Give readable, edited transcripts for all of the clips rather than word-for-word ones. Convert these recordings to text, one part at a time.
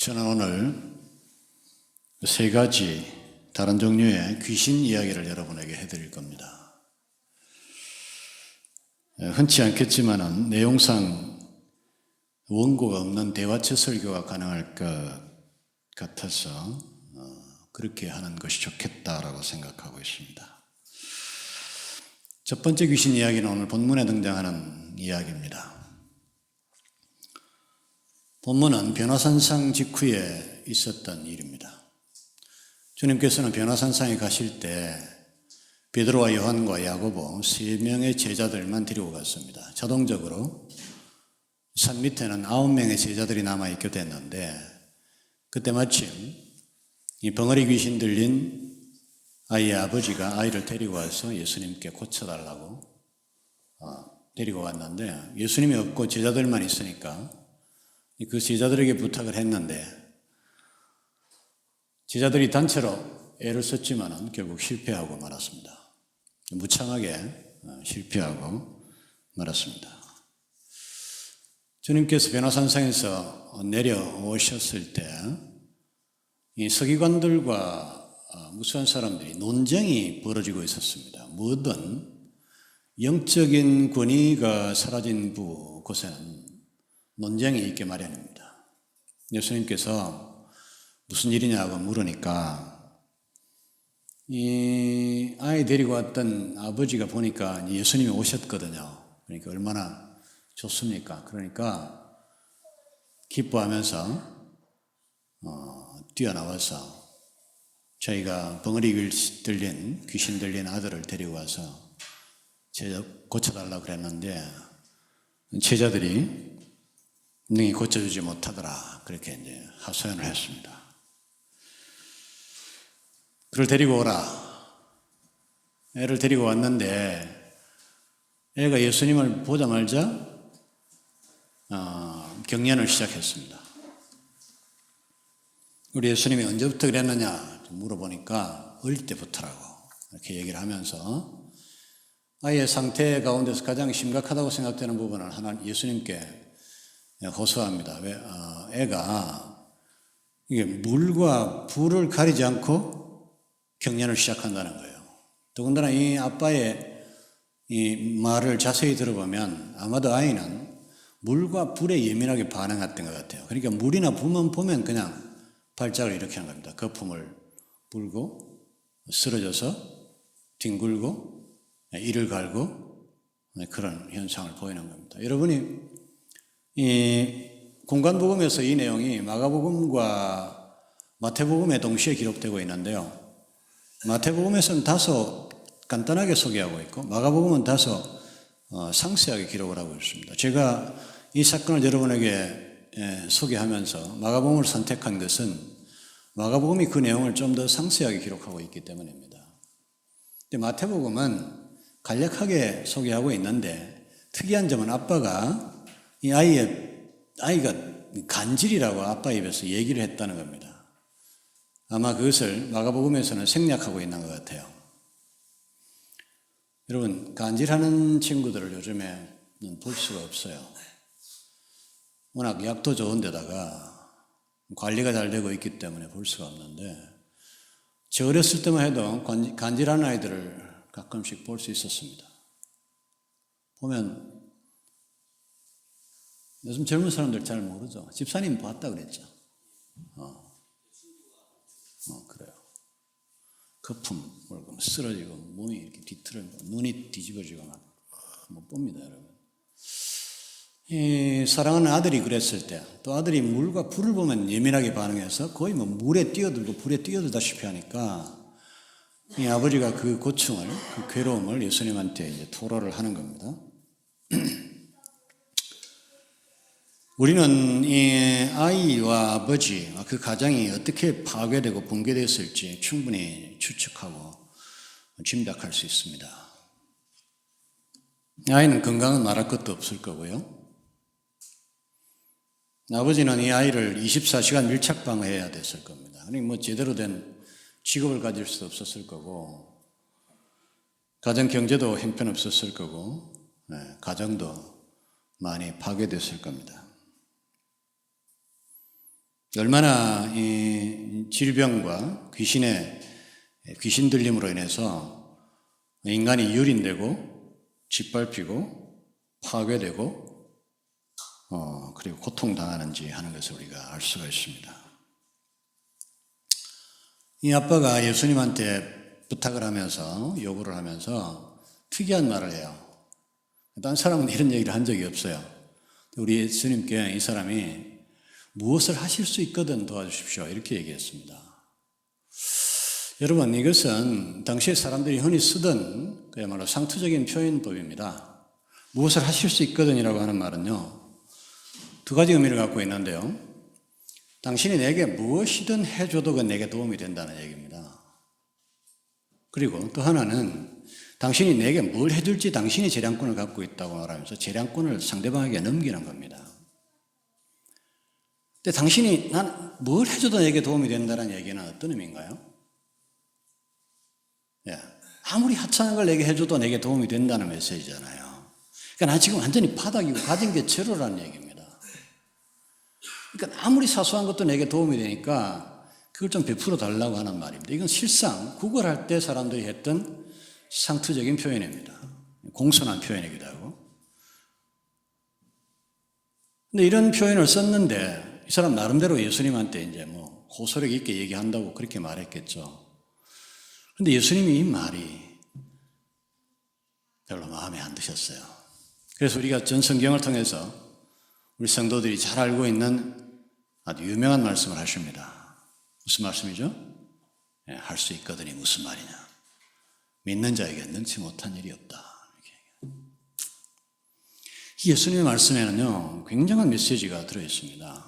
저는 오늘 세 가지 다른 종류의 귀신 이야기를 여러분에게 해드릴 겁니다. 흔치 않겠지만 내용상 원고가 없는 대화체 설교가 가능할 것 같아서 그렇게 하는 것이 좋겠다라고 생각하고 있습니다. 첫 번째 귀신 이야기는 오늘 본문에 등장하는 이야기입니다. 본문은 변화산상 직후에 있었던 일입니다. 주님께서는 변화산상에 가실 때 베드로와 요한과 야고보 세 명의 제자들만 데리고 갔습니다. 자동적으로 산 밑에는 9명의 제자들이 남아있게 됐는데 그때 마침 이 벙어리 귀신 들린 아이의 아버지가 아이를 데리고 와서 예수님께 고쳐달라고 데리고 왔는데 예수님이 없고 제자들만 있으니까 그 제자들에게 부탁을 했는데 제자들이 단체로 애를 썼지만 결국 실패하고 말았습니다. 무참하게 실패하고 말았습니다. 주님께서 변화산상에서 내려오셨을 때 이 서기관들과 무수한 사람들이 논쟁이 벌어지고 있었습니다. 뭐든 영적인 권위가 사라진 곳에는 논쟁이 있게 마련입니다. 예수님께서 무슨 일이냐고 물으니까 이 아이 데리고 왔던 아버지가 보니까 예수님이 오셨거든요. 그러니까 얼마나 좋습니까? 그러니까 기뻐하면서 뛰어나와서 저희가 벙어리 귀신 들린 아들을 데리고 와서 고쳐달라고 그랬는데 제자들이 능히 고쳐주지 못하더라. 그렇게 이제 하소연을 했습니다. 그를 데리고 오라. 애를 데리고 왔는데 애가 예수님을 보자마자 경련을 시작했습니다. 우리 예수님이 언제부터 그랬느냐 물어보니까 어릴 때부터라고 이렇게 얘기를 하면서 아이의 상태 가운데서 가장 심각하다고 생각되는 부분을 하나 예수님께 호소합니다. 왜? 애가 이게 물과 불을 가리지 않고 경련을 시작한다는 거예요. 더군다나 이 아빠의 이 말을 자세히 들어보면 아마도 아이는 물과 불에 예민하게 반응했던 것 같아요. 그러니까 물이나 불만 보면 그냥 발작을 일으키는 겁니다. 거품을 불고 쓰러져서 뒹굴고 이를 갈고 그런 현상을 보이는 겁니다. 여러분이 이 공관복음에서 이 내용이 마가복음과 마태복음에 동시에 기록되고 있는데요. 마태복음에서는 다소 간단하게 소개하고 있고 마가복음은 다소 상세하게 기록을 하고 있습니다. 제가 이 사건을 여러분에게 소개하면서 마가복음을 선택한 것은 마가복음이 그 내용을 좀 더 상세하게 기록하고 있기 때문입니다. 근데 마태복음은 간략하게 소개하고 있는데 특이한 점은 아빠가 이 아이가 간질이라고 아빠 입에서 얘기를 했다는 겁니다. 아마 그것을 마가복음에서는 생략하고 있는 것 같아요. 여러분, 간질하는 친구들을 요즘에는 볼 수가 없어요. 워낙 약도 좋은 데다가 관리가 잘 되고 있기 때문에 볼 수가 없는데 저 어렸을 때만 해도 간질하는 아이들을 가끔씩 볼 수 있었습니다. 보면 요즘 젊은 사람들 잘 모르죠. 집사님 봤다 그랬죠. 그래요. 거품 물고 쓰러지고 몸이 이렇게 뒤틀어지고 눈이 뒤집어지고 못 봅니다, 여러분. 사랑하는 아들이 그랬을 때 또 아들이 물과 불을 보면 예민하게 반응해서 거의 뭐 물에 뛰어들고 불에 뛰어들다시피 하니까 이 아버지가 그 고충을 그 괴로움을 예수님한테 이제 토로를 하는 겁니다. 우리는 이 아이와 아버지 그 가정이 어떻게 파괴되고 붕괴됐을지 충분히 추측하고 짐작할 수 있습니다. 아이는 건강은 말할 것도 없을 거고요. 아버지는 이 아이를 24시간 밀착방해야 됐을 겁니다. 그러니까 뭐 제대로 된 직업을 가질 수도 없었을 거고, 가정 경제도 형편없었을 거고, 가정도 많이 파괴됐을 겁니다. 얼마나 이 질병과 귀신 들림으로 인해서 인간이 유린되고 짓밟히고 파괴되고 그리고 고통당하는지 하는 것을 우리가 알 수가 있습니다. 이 아빠가 예수님한테 부탁을 하면서 요구를 하면서 특이한 말을 해요. 다른 사람은 이런 얘기를 한 적이 없어요. 우리 예수님께 이 사람이 무엇을 하실 수 있거든 도와주십시오 이렇게 얘기했습니다. 여러분, 이것은 당시에 사람들이 흔히 쓰던 그야말로 상투적인 표현법입니다. 무엇을 하실 수 있거든이라고 하는 말은요, 두 가지 의미를 갖고 있는데요. 당신이 내게 무엇이든 해줘도 그건 내게 도움이 된다는 얘기입니다. 그리고 또 하나는 당신이 내게 뭘 해줄지 당신이 재량권을 갖고 있다고 말하면서 재량권을 상대방에게 넘기는 겁니다. 근데 당신이 난 뭘 해줘도 내게 도움이 된다는 얘기는 어떤 의미인가요? 예, 아무리 하찮은 걸 내게 해줘도 내게 도움이 된다는 메시지잖아요. 그러니까 난 지금 완전히 바닥이고 가진 게 제로라는 얘기입니다. 그러니까 아무리 사소한 것도 내게 도움이 되니까 그걸 좀 베풀어 달라고 하는 말입니다. 이건 실상 구걸할 때 사람들이 했던 상투적인 표현입니다. 공손한 표현이기도 하고. 근데 이런 표현을 썼는데 이 사람 나름대로 예수님한테 이제 호소력 있게 얘기한다고 그렇게 말했겠죠. 근데 예수님이 이 말이 별로 마음에 안 드셨어요. 그래서 우리가 전 성경을 통해서 우리 성도들이 잘 알고 있는 아주 유명한 말씀을 하십니다. 무슨 말씀이죠? 할 수 있거든이 무슨 말이냐. 믿는 자에게 능치 못한 일이 없다. 예수님의 말씀에는요, 굉장한 메시지가 들어있습니다.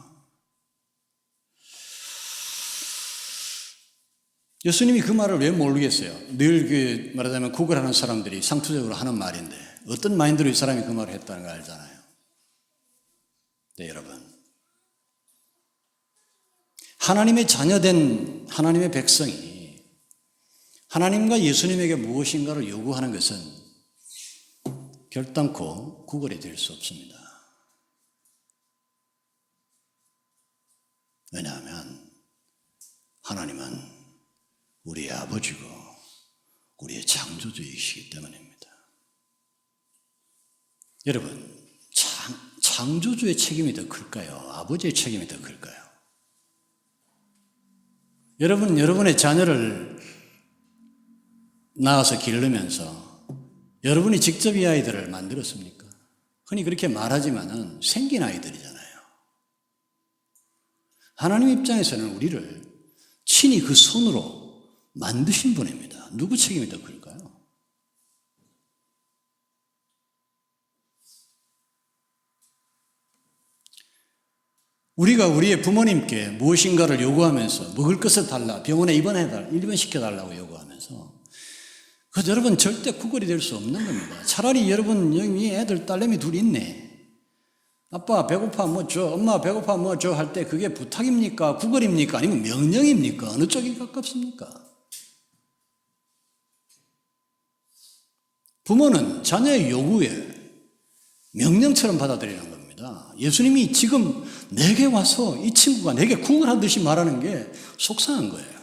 예수님이 그 말을 왜 모르겠어요? 늘 말하자면 구걸하는 사람들이 상투적으로 하는 말인데 어떤 마인드로 이 사람이 그 말을 했다는 걸 알잖아요. 네, 여러분. 하나님의 자녀된 하나님의 백성이 하나님과 예수님에게 무엇인가를 요구하는 것은 결단코 구걸이 될 수 없습니다. 왜냐하면 하나님은 우리의 아버지고 우리의 창조주이시기 때문입니다. 여러분, 창조주의 책임이 더 클까요? 아버지의 책임이 더 클까요? 여러분의 자녀를 낳아서 기르면서 여러분이 직접 이 아이들을 만들었습니까? 흔히 그렇게 말하지만은 생긴 아이들이잖아요. 하나님 입장에서는 우리를 친히 그 손으로 만드신 분입니다. 누구 책임이 더 클까요? 우리가 우리의 부모님께 무엇인가를 요구하면서 먹을 것을 달라, 병원에 입원시켜달라고 요구하면서 그래서 여러분 절대 구걸이 될 수 없는 겁니다. 차라리 여러분 여기 애들 딸내미 둘 있네. 아빠 배고파 뭐 줘, 엄마 배고파 뭐 줘 할 때 그게 부탁입니까? 구걸입니까? 아니면 명령입니까? 어느 쪽이 가깝습니까? 부모는 자녀의 요구에 명령처럼 받아들이는 겁니다. 예수님이 지금 내게 와서 이 친구가 내게 구걸하듯이 말하는 게 속상한 거예요.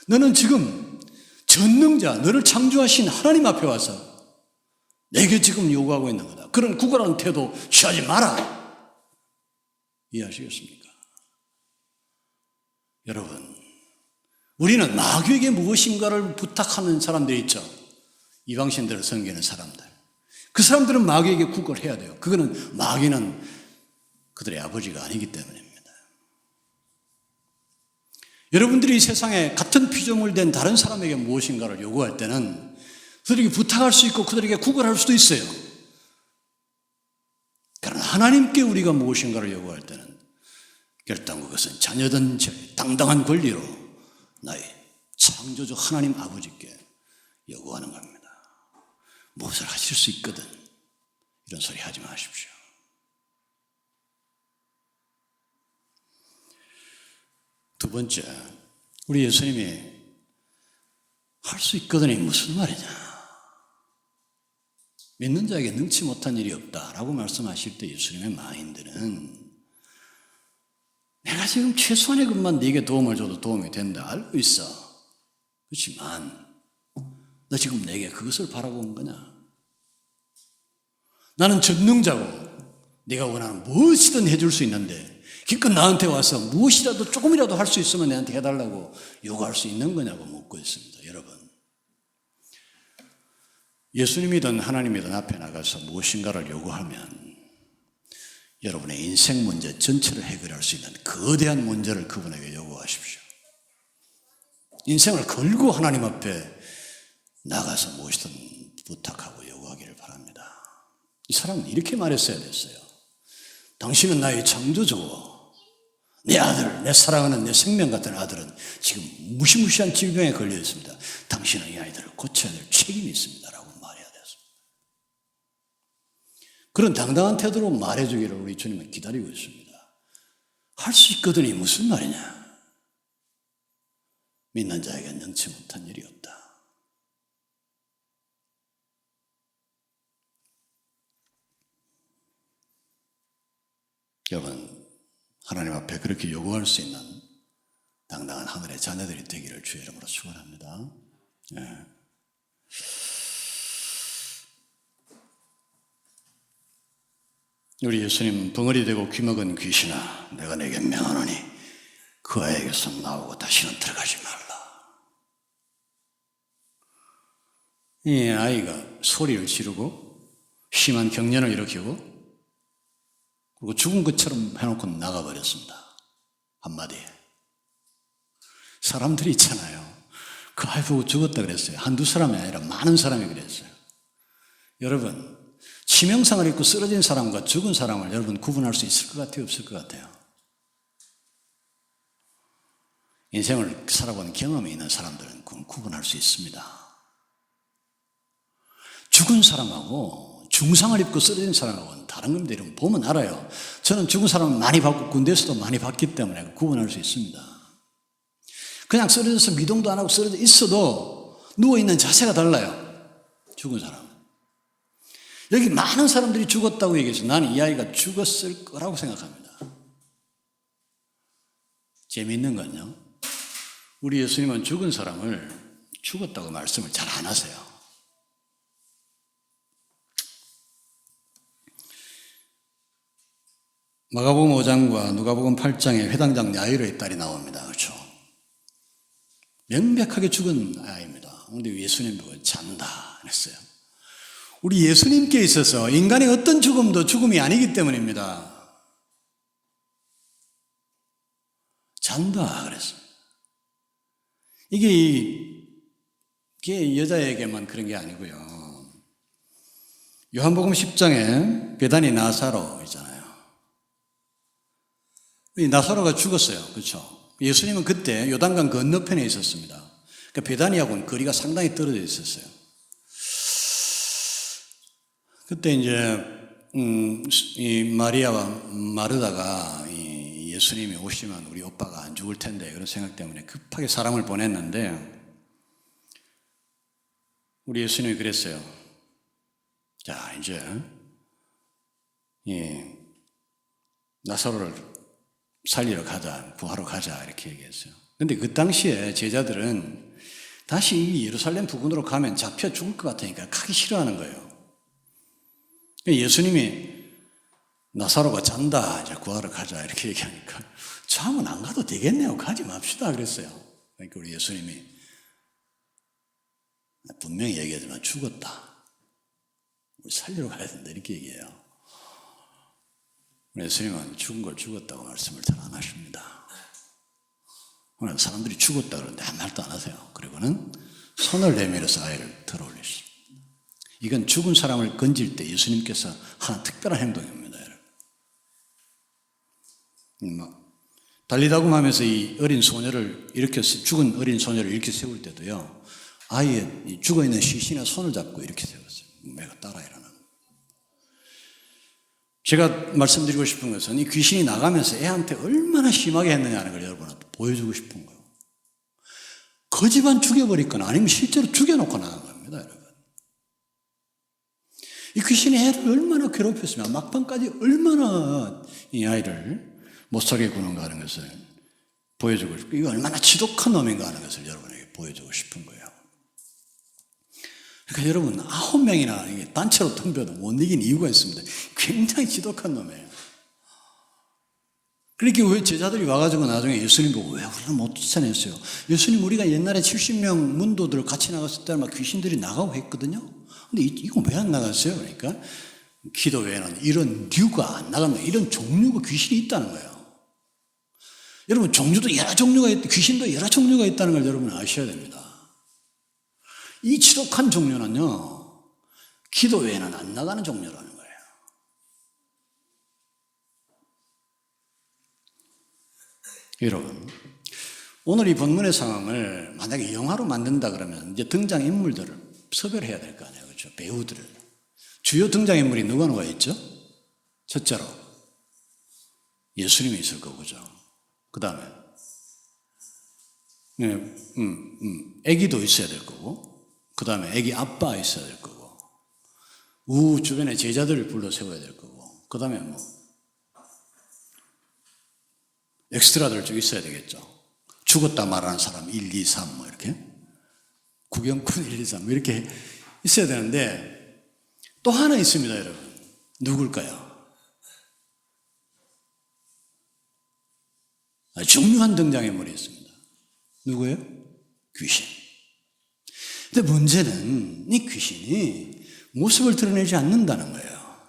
너는 지금 전능자, 너를 창조하신 하나님 앞에 와서 내게 지금 요구하고 있는 거다. 그런 구걸하는 태도 취하지 마라. 이해하시겠습니까? 여러분, 우리는 마귀에게 무엇인가를 부탁하는 사람들이 있죠. 이방신들을 섬기는 사람들. 그 사람들은 마귀에게 구걸해야 돼요. 그거는 마귀는 그들의 아버지가 아니기 때문입니다. 여러분들이 이 세상에 같은 피조물 된 다른 사람에게 무엇인가를 요구할 때는 그들에게 부탁할 수 있고 그들에게 구걸할 수도 있어요. 그러나 하나님께 우리가 무엇인가를 요구할 때는 결단 그것은 자녀든 당당한 권리로 나의 창조주 하나님 아버지께 요구하는 겁니다. 무엇을 하실 수 있거든 이런 소리 하지 마십시오. 두 번째, 우리 예수님이 할 수 있거든이 무슨 말이냐? 믿는 자에게 능치 못한 일이 없다라고 말씀하실 때 예수님의 마인드는 내가 지금 최소한의 것만 네게 도움을 줘도 도움이 된다 알고 있어. 그렇지만 너 지금 내게 그것을 바라본 거냐? 나는 전능자고 네가 원하는 무엇이든 해줄 수 있는데 기껏 나한테 와서 무엇이라도 조금이라도 할 수 있으면 내한테 해달라고 요구할 수 있는 거냐고 묻고 있습니다. 여러분, 예수님이든 하나님이든 앞에 나가서 무엇인가를 요구하면 여러분의 인생 문제 전체를 해결할 수 있는 거대한 문제를 그분에게 요구하십시오. 인생을 걸고 하나님 앞에 나가서 무엇이든 부탁하고 요구하기를 바랍니다. 이 사람은 이렇게 말했어야 됐어요. 당신은 나의 창조주고 내 아들, 내 사랑하는 내 생명 같은 아들은 지금 무시무시한 질병에 걸려 있습니다. 당신은 이 아이들을 고쳐야 될 책임이 있습니다 라고 말해야 됐습니다. 그런 당당한 태도로 말해주기를 우리 주님은 기다리고 있습니다. 할 수 있거든이 무슨 말이냐? 믿는 자에게 능치 못한 일이 없다. 여러분, 하나님 앞에 그렇게 요구할 수 있는 당당한 하늘의 자녀들이 되기를 주의 이름으로 축원합니다. 네. 우리 예수님 벙어리 되고 귀먹은 귀신아 내가 내게 명하노니 그 아이에게서 나오고 다시는 들어가지 말라. 이 아이가 소리를 지르고 심한 경련을 일으키고 그리고 죽은 것처럼 해놓고 나가버렸습니다. 한마디에. 사람들이 있잖아요. 그 아이 보고 죽었다 그랬어요. 한두 사람이 아니라 많은 사람이 그랬어요. 여러분, 치명상을 입고 쓰러진 사람과 죽은 사람을 여러분 구분할 수 있을 것 같아요? 없을 것 같아요? 인생을 살아본 경험이 있는 사람들은 구분할 수 있습니다. 죽은 사람하고 중상을 입고 쓰러진 사람하고는 다른 겁니다. 여러분 보면 알아요. 저는 죽은 사람을 많이 봤고 군대에서도 많이 봤기 때문에 구분할 수 있습니다. 그냥 쓰러져서 미동도 안 하고 쓰러져 있어도 누워있는 자세가 달라요. 죽은 사람은. 여기 많은 사람들이 죽었다고 얘기해서 나는 이 아이가 죽었을 거라고 생각합니다. 재미있는 건요, 우리 예수님은 죽은 사람을 죽었다고 말씀을 잘 안 하세요. 마가복음 5장과 누가복음 8장에 회당장 야이로의 딸이 나옵니다. 그렇죠? 명백하게 죽은 아이입니다. 그런데 예수님 보고 잔다 그랬어요. 우리 예수님께 있어서 인간의 어떤 죽음도 죽음이 아니기 때문입니다. 잔다 그랬어요. 이게 여자에게만 그런 게 아니고요. 요한복음 10장에 베다니 나사로 있잖아요. 이 나사로가 죽었어요. 그렇죠? 예수님은 그때 요단강 건너편에 있었습니다. 그러니까 베다니하고는 거리가 상당히 떨어져 있었어요. 그때 이제 이 마리아와 마르다가 이 예수님이 오시면 우리 오빠가 안 죽을 텐데 그런 생각 때문에 급하게 사람을 보냈는데 우리 예수님이 그랬어요. 자, 이제 이 나사로를 살리러 가자, 구하러 가자 이렇게 얘기했어요. 그런데 그 당시에 제자들은 다시 예루살렘 부근으로 가면 잡혀 죽을 것 같으니까 가기 싫어하는 거예요. 예수님이 나사로가 잔다, 이제 구하러 가자 이렇게 얘기하니까 잠은 안 가도 되겠네요. 가지 맙시다 그랬어요. 그러니까 우리 예수님이 분명히 얘기하지만 죽었다. 우리 살리러 가야 된다 이렇게 얘기해요. 예수님은 죽은 걸 죽었다고 말씀을 잘 안 하십니다. 오늘 사람들이 죽었다 그러는데 한 말도 안 하세요. 그리고는 손을 내밀어서 아이를 들어 올리십니다. 이건 죽은 사람을 건질 때 예수님께서 하는 특별한 행동입니다. 달리다금 하면서 이 어린 소녀를 이렇게, 죽은 어린 소녀를 이렇게 세울 때도요, 아이의 죽어있는 시신의 손을 잡고 이렇게 세웠어요. 내가 따라 일어나는. 제가 말씀드리고 싶은 것은 이 귀신이 나가면서 애한테 얼마나 심하게 했느냐는 걸 여러분한테 보여주고 싶은 거예요. 거지만 죽여버리거나 아니면 실제로 죽여놓고 나간 겁니다, 여러분. 이 귀신이 애를 얼마나 괴롭혔으면 막판까지 얼마나 이 아이를 못살게 구는가 하는 것을 보여주고 싶고, 이거 얼마나 지독한 놈인가 하는 것을 여러분에게 보여주고 싶은 거예요. 그러니까 여러분 9명이나 단체로 덤벼도 못 이긴 이유가 있습니다. 굉장히 지독한 놈이에요. 그러니까 왜 제자들이 와가지고 나중에 예수님 보고 왜 우리는 못 쫓아냈어요? 예수님, 우리가 옛날에 70명 문도들 같이 나갔을 때 막 귀신들이 나가고 했거든요. 근데 이거 왜 안 나갔어요? 그러니까 기도 외에는 이런 류가 안 나가면 이런 종류가 귀신이 있다는 거예요. 여러분, 종류도 여러 종류가 귀신도 여러 종류가 있다는 걸 여러분 아셔야 됩니다. 이 지독한 종류는요, 기도 외에는 안 나가는 종류라는 거예요. 여러분, 오늘 이 본문의 상황을 만약에 영화로 만든다 그러면 이제 등장인물들을 섭외해야 될 거 아니에요. 그렇죠? 배우들을. 주요 등장인물이 누가 있죠? 첫째로 예수님이 있을 거고죠. 그 다음에 아기도 있어야 될 거고, 그 다음에 아기 아빠 있어야 될 거고, 주변에 제자들을 불러 세워야 될 거고, 그 다음에 엑스트라들 좀 있어야 되겠죠. 죽었다 말하는 사람 1, 2, 3 이렇게, 구경꾼 1, 2, 3 이렇게 있어야 되는데, 또 하나 있습니다, 여러분. 누굴까요? 중요한 등장인물이 있습니다. 누구예요? 귀신. 근데 문제는 이 귀신이 모습을 드러내지 않는다는 거예요.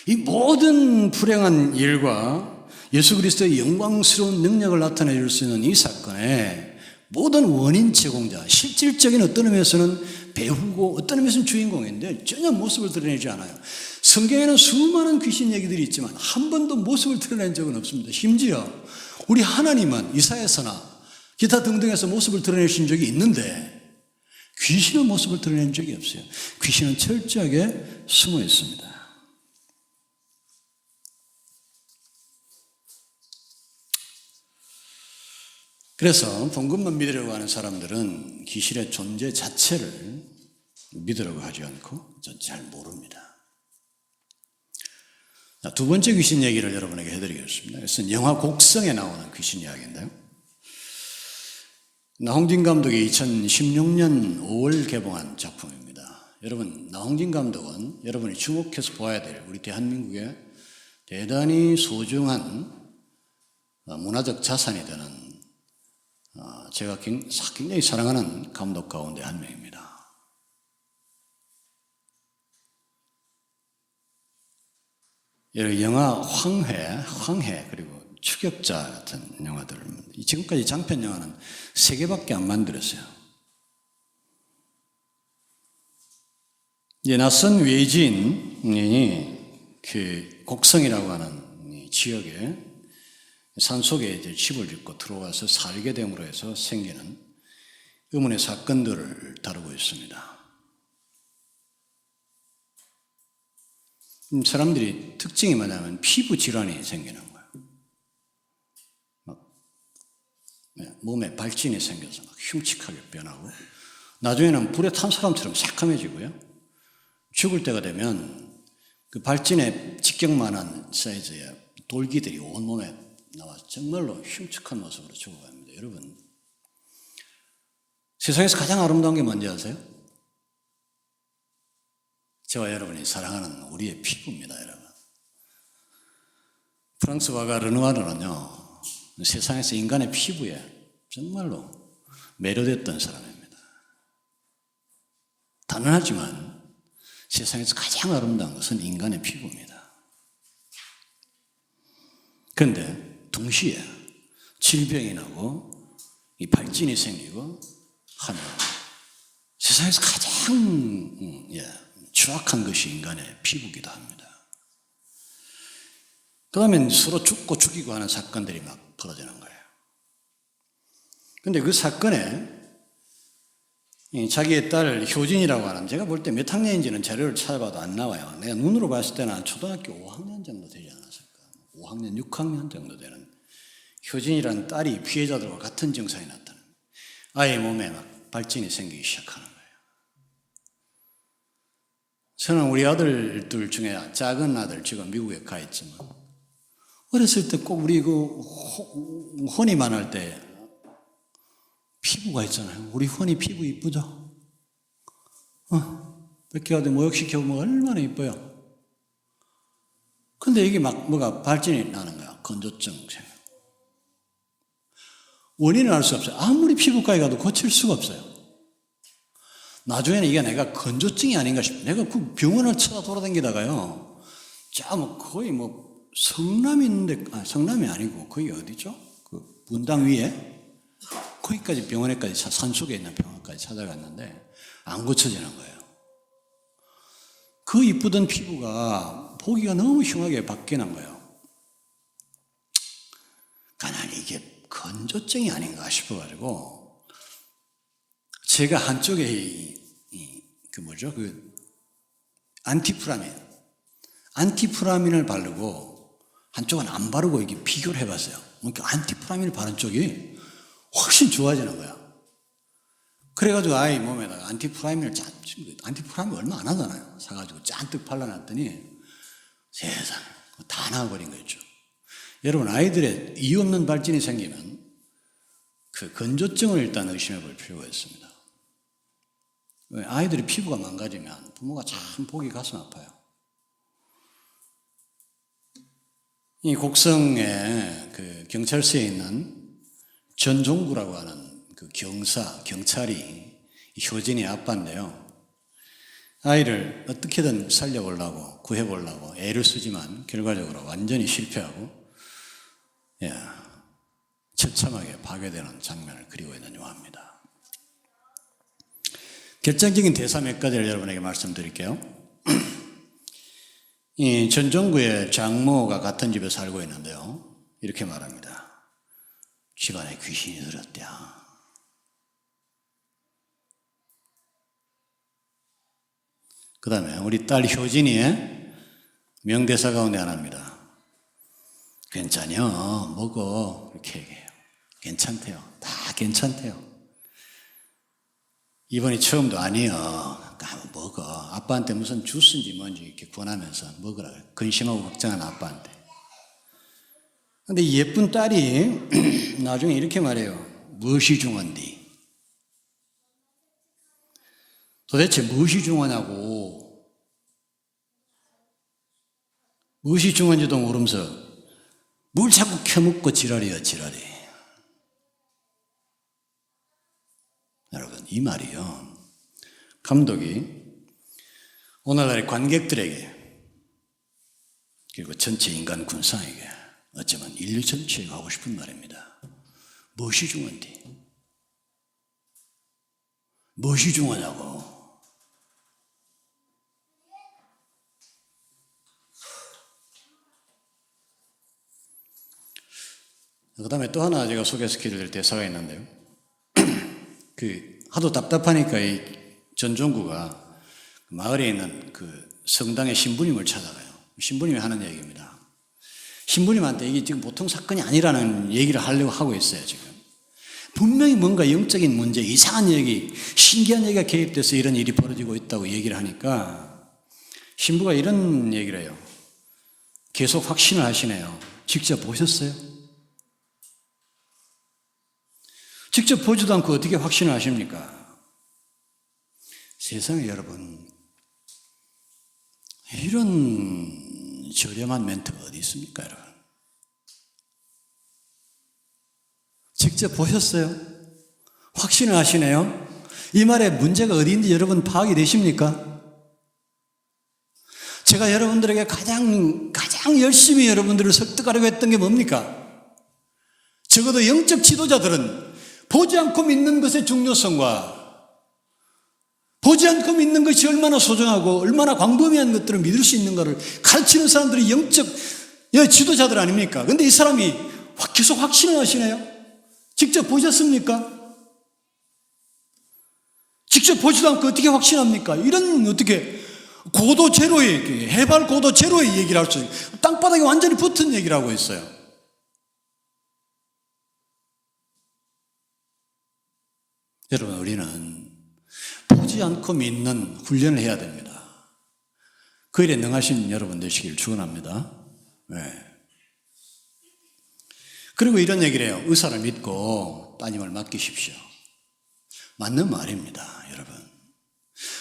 이 모든 불행한 일과 예수 그리스도의 영광스러운 능력을 나타내 줄 수 있는 이 사건의 모든 원인 제공자, 실질적인 어떤 의미에서는 배우고 어떤 의미에서는 주인공인데 전혀 모습을 드러내지 않아요. 성경에는 수많은 귀신 얘기들이 있지만 한 번도 모습을 드러낸 적은 없습니다. 심지어 우리 하나님은 이사야서나 기타 등등에서 모습을 드러내신 적이 있는데 귀신은 모습을 드러낸 적이 없어요. 귀신은 철저하게 숨어 있습니다. 그래서 복음만 믿으려고 하는 사람들은 귀신의 존재 자체를 믿으려고 하지 않고 잘 모릅니다. 두 번째 귀신 얘기를 여러분에게 해드리겠습니다. 그것은 영화 곡성에 나오는 귀신 이야기인데요. 나홍진 감독이 2016년 5월 개봉한 작품입니다. 여러분, 나홍진 감독은 여러분이 주목해서 보아야 될 우리 대한민국의 대단히 소중한 문화적 자산이 되는 제가 굉장히 사랑하는 감독 가운데 한 명입니다. 영화 황해 그리고 추격자 같은 영화들, 지금까지 장편 영화는 3개밖에 안 만들었어요. 이제 낯선 외지인이 그 곡성이라고 하는 지역에 산속에 이제 집을 짓고 들어와서 살게 됨으로 해서 생기는 의문의 사건들을 다루고 있습니다. 사람들이 특징이 뭐냐면 피부 질환이 생기는 거예요. 몸에 발진이 생겨서 막 흉측하게 변하고, 나중에는 불에 탄 사람처럼 새까매지고요. 죽을 때가 되면 그 발진에 직격만한 사이즈의 돌기들이 온몸에 나와서 정말로 흉측한 모습으로 죽어갑니다. 여러분, 세상에서 가장 아름다운 게 뭔지 아세요? 저와 여러분이 사랑하는 우리의 피부입니다, 여러분. 프랑스 화가 르누아르는요, 세상에서 인간의 피부에 정말로 매료됐던 사람입니다. 단언하지만 세상에서 가장 아름다운 것은 인간의 피부입니다. 그런데 동시에 질병이 나고 이 발진이 생기고 하면 세상에서 가장 추악한 것이 인간의 피부이기도 합니다. 그 다음에 서로 죽고 죽이고 하는 사건들이 막 벌어지는 거예요. 그런데 그 사건에 자기의 딸 효진이라고 하는, 제가 볼 때 몇 학년인지는 자료를 찾아봐도 안 나와요. 내가 눈으로 봤을 때는 초등학교 5학년 정도 되지 않았을까. 5학년, 6학년 정도 되는 효진이라는 딸이 피해자들과 같은 증상이 나타납니다. 아이의 몸에 막 발진이 생기기 시작하는 거예요. 저는 우리 아들들 중에 작은 아들 지금 미국에 가 있지만 어렸을 때 꼭 우리 혼이만 할 때 피부가 있잖아요. 우리 혼이 피부 이쁘죠? 이렇게 가도 모욕시켜보면 얼마나 이뻐요. 근데 이게 막 뭐가 발진이 나는 거야. 건조증 생겨. 원인을 알 수 없어요. 아무리 피부과에 가도 고칠 수가 없어요. 나중에는 이게 내가 건조증이 아닌가 싶어요. 내가 그 병원을 찾아 돌아다니다가요. 뭐 거의 뭐 성남이 있는데, 성남이 아니고 거기 어디죠? 그 분당 위에? 거기까지 병원에까지 산속에 있는 병원까지 찾아갔는데 안 고쳐지는 거예요. 그 이쁘던 피부가 보기가 너무 흉하게 바뀌는 거예요. 가만히 이게 건조증이 아닌가 싶어가지고 제가 한쪽에 안티프라민을 바르고 한쪽은 안 바르고 이게 비교를 해봤어요. 그러니까 안티프라민을 바른 쪽이 훨씬 좋아지는 거야. 그래가지고 아이 몸에다가 안티프라민 얼마 안 하잖아요. 사가지고 잔뜩 발라놨더니 세상에 다 나와버린 거 있죠. 여러분, 아이들의 이유 없는 발진이 생기면 그 건조증을 일단 의심해 볼 필요가 있습니다. 아이들이 피부가 망가지면 부모가 참 보기 가슴 아파요. 이 곡성의 그 경찰서에 있는 전종구라고 하는 그 경찰이 효진이 아빠인데요. 아이를 어떻게든 살려보려고, 구해보려고 애를 쓰지만 결과적으로 완전히 실패하고, 처참하게 파괴되는 장면을 그리고 있는 영화입니다. 결정적인 대사 몇 가지를 여러분에게 말씀드릴게요. 이 전종구의 장모가 같은 집에 살고 있는데요. 이렇게 말합니다. 집안에 귀신이 들었대요. 그 다음에 우리 딸 효진이의 명대사 가운데 하나입니다. 괜찮여, 먹어. 이렇게 얘기해요. 괜찮대요. 다 괜찮대요. 이번이 처음도 아니에요. 한번 먹어. 아빠한테 무슨 주스인지 뭔지 이렇게 권하면서 먹으라. 근심하고 걱정한 아빠한테. 근데 예쁜 딸이 나중에 이렇게 말해요. 무엇이 중요한디? 도대체 무엇이 중요하냐고. 무엇이 중요한지도 모르면서 뭘 자꾸 켜먹고 지랄이야, 지랄이. 여러분, 이 말이요. 감독이 오늘날의 관객들에게 그리고 전체 인간 군상에게 어쩌면 인류 전체에 하고 싶은 말입니다. 무엇이 중요한디? 무엇이 중요하냐고. 그 다음에 또 하나 제가 소개시켜드릴 대사가 있는데요. 하도 답답하니까 이 전종구가 마을에 있는 그 성당의 신부님을 찾아가요. 신부님이 하는 얘기입니다. 신부님한테 이게 지금 보통 사건이 아니라는 얘기를 하려고 하고 있어요, 지금. 분명히 뭔가 영적인 문제, 이상한 얘기, 신기한 얘기가 개입돼서 이런 일이 벌어지고 있다고 얘기를 하니까 신부가 이런 얘기를 해요. 계속 확신을 하시네요. 직접 보셨어요? 직접 보지도 않고 어떻게 확신을 하십니까? 세상에 여러분, 이런 저렴한 멘트가 어디 있습니까, 여러분? 직접 보셨어요? 확신을 하시네요? 이 말에 문제가 어디인지 여러분 파악이 되십니까? 제가 여러분들에게 가장 열심히 여러분들을 설득하려고 했던 게 뭡니까? 적어도 영적 지도자들은 보지 않고 믿는 것의 중요성과 보지 않고 믿는 것이 얼마나 소중하고 얼마나 광범위한 것들을 믿을 수 있는가를 가르치는 사람들이 영적 지도자들 아닙니까? 그런데 이 사람이 계속 확신을 하시네요. 직접 보셨습니까? 직접 보지도 않고 어떻게 확신합니까? 이런 어떻게 고도 제로의 해발 고도 제로의 얘기를 할 수 있어요. 땅바닥에 완전히 붙은 얘기를 하고 있어요. 여러분, 우리는 보지 않고 믿는 훈련을 해야 됩니다. 그 일에 능하신 여러분 되시길 축원합니다. 네. 그리고 이런 얘기를 해요. 의사를 믿고 따님을 맡기십시오. 맞는 말입니다, 여러분.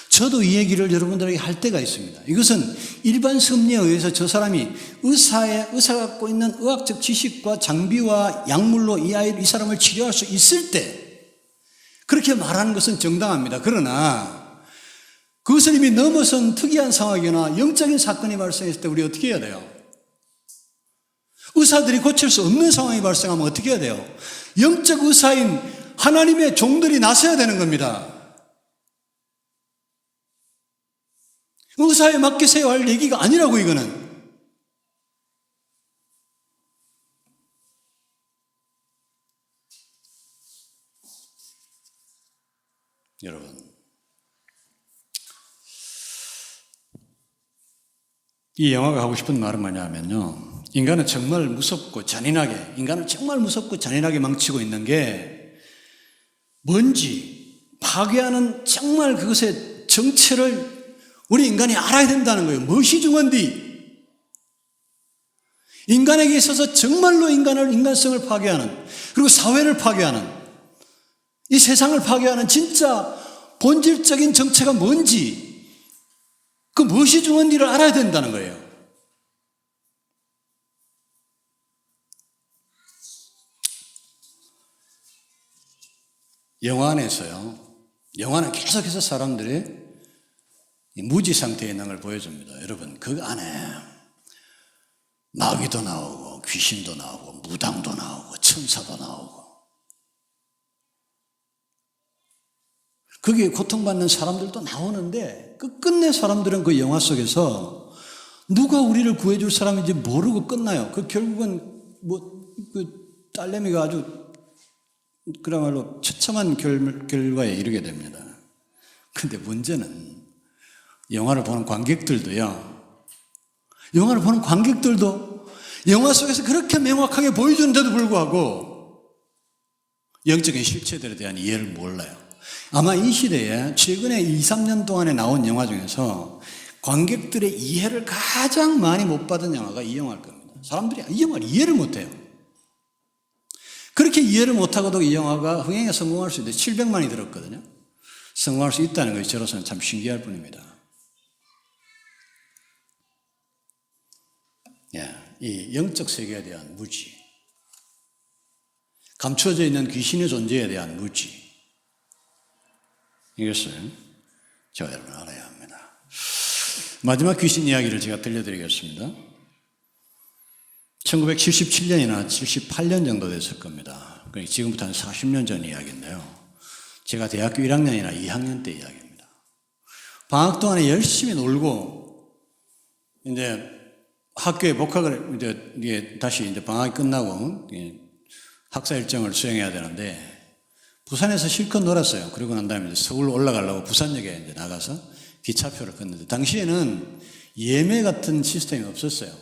저도 이 얘기를 여러분들에게 할 때가 있습니다. 이것은 일반 섭리에 의해서 저 사람이 의사가 갖고 있는 의학적 지식과 장비와 약물로 이 사람을 치료할 수 있을 때 그렇게 말하는 것은 정당합니다. 그러나 그것을 이미 넘어선 특이한 상황이나 영적인 사건이 발생했을 때 우리 어떻게 해야 돼요? 의사들이 고칠 수 없는 상황이 발생하면 어떻게 해야 돼요? 영적 의사인 하나님의 종들이 나서야 되는 겁니다. 의사에 맡기세요 할 얘기가 아니라고 이거는. 여러분, 이 영화가 하고 싶은 말은 뭐냐면요, 인간은 정말 무섭고 잔인하게 망치고 있는 게 뭔지 파괴하는 정말 그것의 정체를 우리 인간이 알아야 된다는 거예요. 무엇이 중요한디? 인간에게 있어서 정말로 인간성을 파괴하는, 그리고 사회를 파괴하는, 이 세상을 파괴하는 진짜 본질적인 정체가 뭔지, 그 무엇이 중요한지를 알아야 된다는 거예요. 영화 안에서요, 영화는 계속해서 사람들이 무지 상태에 있는 걸 보여줍니다. 여러분, 그 안에 마귀도 나오고 귀신도 나오고 무당도 나오고 천사도 나오고 거기에 고통받는 사람들도 나오는데 끝내 사람들은 그 영화 속에서 누가 우리를 구해줄 사람인지 모르고 끝나요. 그 결국은 그 딸내미가 아주 그야말로 처참한 결과에 이르게 됩니다. 근데 문제는 영화를 보는 관객들도요, 영화 속에서 그렇게 명확하게 보여주는데도 불구하고 영적인 실체들에 대한 이해를 몰라요. 아마 이 시대에 최근에 2, 3년 동안에 나온 영화 중에서 관객들의 이해를 가장 많이 못 받은 영화가 이 영화일 겁니다. 사람들이 이 영화를 이해를 못해요. 그렇게 이해를 못하고도 이 영화가 흥행에 성공할 수 있는데 700만이 들었거든요. 성공할 수 있다는 것이 저로서는 참 신기할 뿐입니다. 이 영적 세계에 대한 무지, 감추어져 있는 귀신의 존재에 대한 무지, 이것을 저와 여러분 알아야 합니다. 마지막 귀신 이야기를 제가 들려드리겠습니다. 1977년이나 78년 정도 됐을 겁니다. 그러니까 지금부터 한 40년 전 이야기인데요. 제가 대학교 1학년이나 2학년 때 이야기입니다. 방학 동안에 열심히 놀고 이제 학교에 복학을 이제 다시 이제 방학이 끝나고 학사 일정을 수행해야 되는데 부산에서 실컷 놀았어요. 그리고 난 다음에 이제 서울 올라가려고 부산역에 이제 나가서 기차표를 끊는데 당시에는 예매 같은 시스템이 없었어요.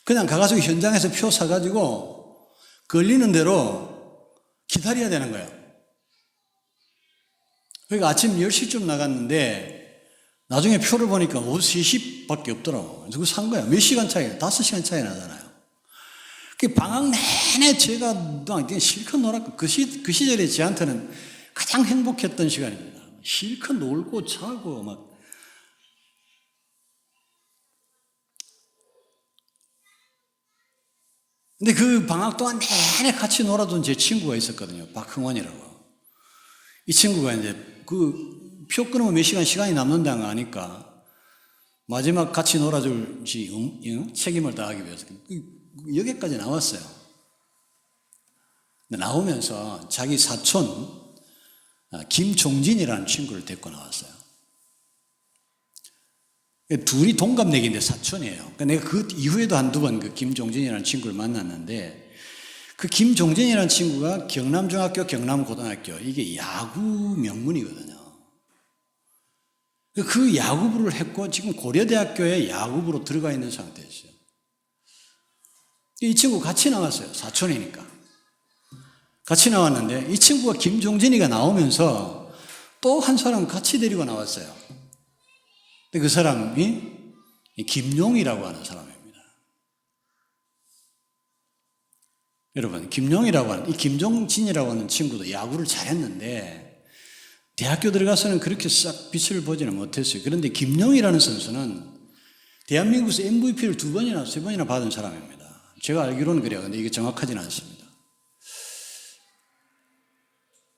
그냥 가가지고 현장에서 표 사가지고 걸리는 대로 기다려야 되는 거예요. 그러니까 아침 10시쯤 나갔는데 나중에 표를 보니까 오후 3시밖에 없더라고. 그래서 산 거야. 몇 시간 차이, 5시간 차이 나잖아요. 그 방학 내내 제가 실컷 놀았고 그 시절에 저한테는 가장 행복했던 시간입니다. 실컷 놀고 자고 막. 근데 그 방학 동안 내내 같이 놀아둔 제 친구가 있었거든요. 박흥원이라고. 이 친구가 이제 그 표 끊으면 몇 시간이 남는다는 거 아니까 마지막 같이 놀아줄 책임을 다하기 위해서 여기까지 나왔어요. 근데 나오면서 자기 사촌 김종진이라는 친구를 데리고 나왔어요. 둘이 동갑내기인데 사촌이에요. 그러니까 내가 그 이후에도 한두 번 그 김종진이라는 친구를 만났는데 그 김종진이라는 친구가 경남중학교, 경남고등학교 이게 야구 명문이거든요. 그 야구부를 했고 지금 고려대학교에 야구부로 들어가 있는 상태였어요. 이 친구 같이 나왔어요. 사촌이니까. 같이 나왔는데 이 친구가 김종진이가 나오면서 또 한 사람 같이 데리고 나왔어요. 근데 그 사람이 김용이라고 하는 사람입니다. 여러분, 김용이라고 하는, 이 김종진이라고 하는 친구도 야구를 잘했는데 대학교 들어가서는 그렇게 싹 빛을 보지는 못했어요. 그런데 김용이라는 선수는 대한민국에서 MVP를 2번이나 3번이나 받은 사람입니다. 제가 알기로는 그래요. 근데 이게 정확하지는 않습니다.